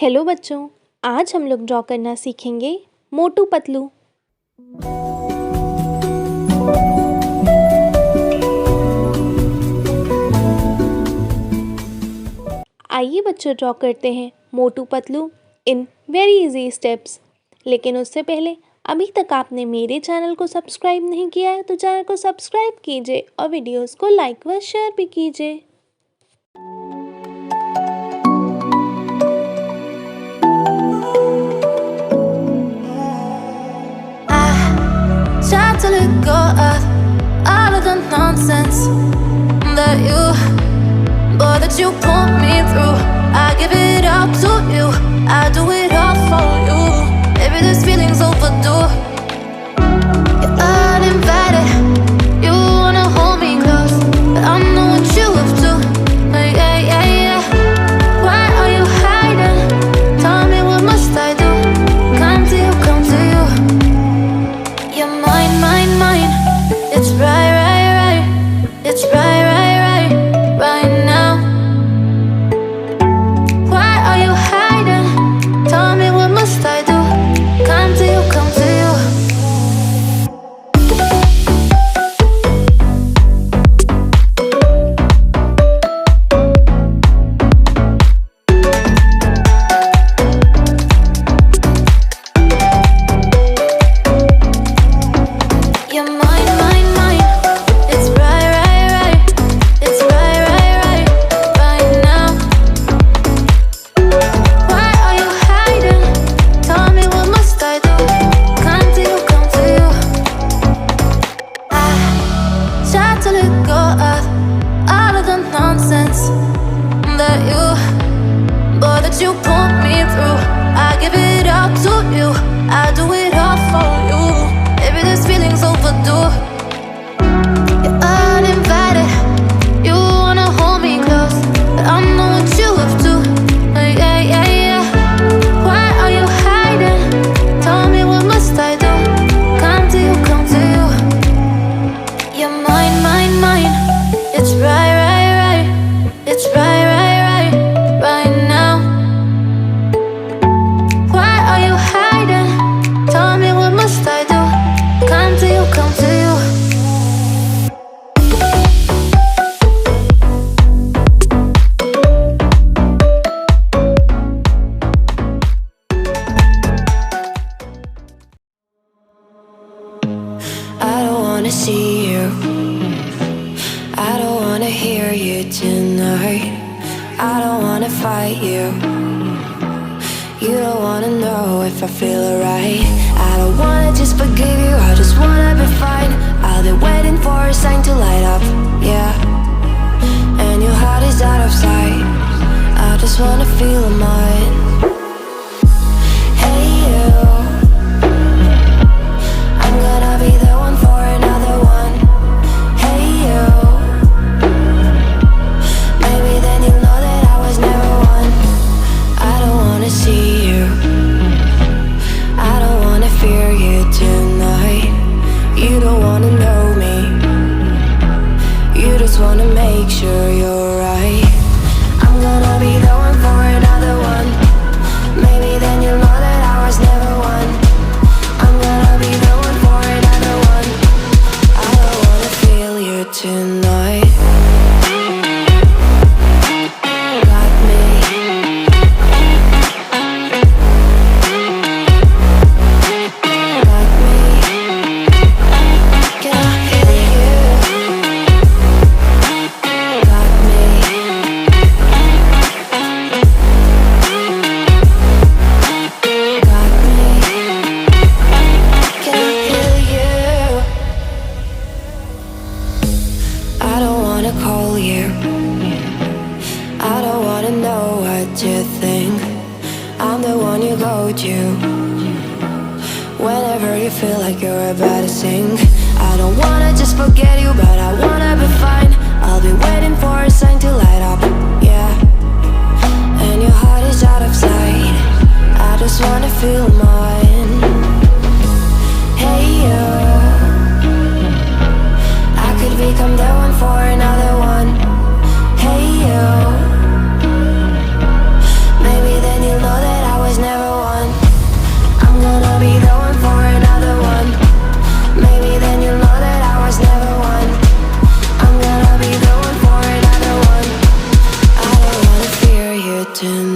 Hello बच्चों, आज हम लोग ड्रॉ करना सीखेंगे मोटू पतलू। आइए बच्चों ड्रॉ करते हैं Motu Patlu in very easy steps. लेकिन उससे पहले अभी तक आपने मेरे चैनल को सब्सक्राइब नहीं किया है तो चैनल को सब्सक्राइब कीजिए और वीडियोस को लाइक व शेयर भी कीजिए। Try to let go of all of the nonsense that you put me through. I give it up to you, I do it all for you. Maybe this feeling's overdue. You're uninvited, you wanna hold me close, but I know what you have to. Yeah. Why are you hiding? Tell me what must I do? Come to you, come to you. You're mine. It's right. It's right now. Why are you hiding? Tell me what must I do? Come to you, come to you. You're mine. It's right. It's right now. Why are you hiding? Tell me what must I do? Come to you, come to you. I try to let go of all of the nonsense that you put me through. I give it up to you, I do it all for you. Maybe this feeling's overdue. You're uninvited, you wanna hold me close, but I know what you have to. Yeah. Why are you hiding? Tell me what must I do? Come to you, come to you. You're mine. It's right. It's right now. Why are you hiding? Tell me what must I do? Come to you, come to you. I don't wanna see you, I don't wanna hear you tonight. I don't wanna fight you, you don't wanna know if I feel alright. I don't wanna just forgive you, I just wanna be fine. I'll be waiting for a sign to light up, yeah. And your heart is out of sight, I just wanna feel mine. Hey you, I'm gonna be the one for another one. Hey you, maybe then you'll know that I was never one. I don't wanna see you, I don't wanna fear you tonight. You don't wanna know me, you just wanna make sure you're right. I'm gonna be the one for another one. Maybe then you'll know that I was never one. I'm gonna be the one for another one. I don't wanna feel you tonight. Got me. Got me. Can I hear you? Got me. Got me. Can I hear you? I don't wanna call you, I don't wanna know what you think. I'm the one you go to whenever you feel like you're about to sink. I don't wanna just forget you, but I wanna be fine. I'll be waiting for a sign to light up, yeah. And your heart is out of sight, I just wanna feel mine. Hey you, I could become the one for another one. Hey you, maybe then you'll know that pretend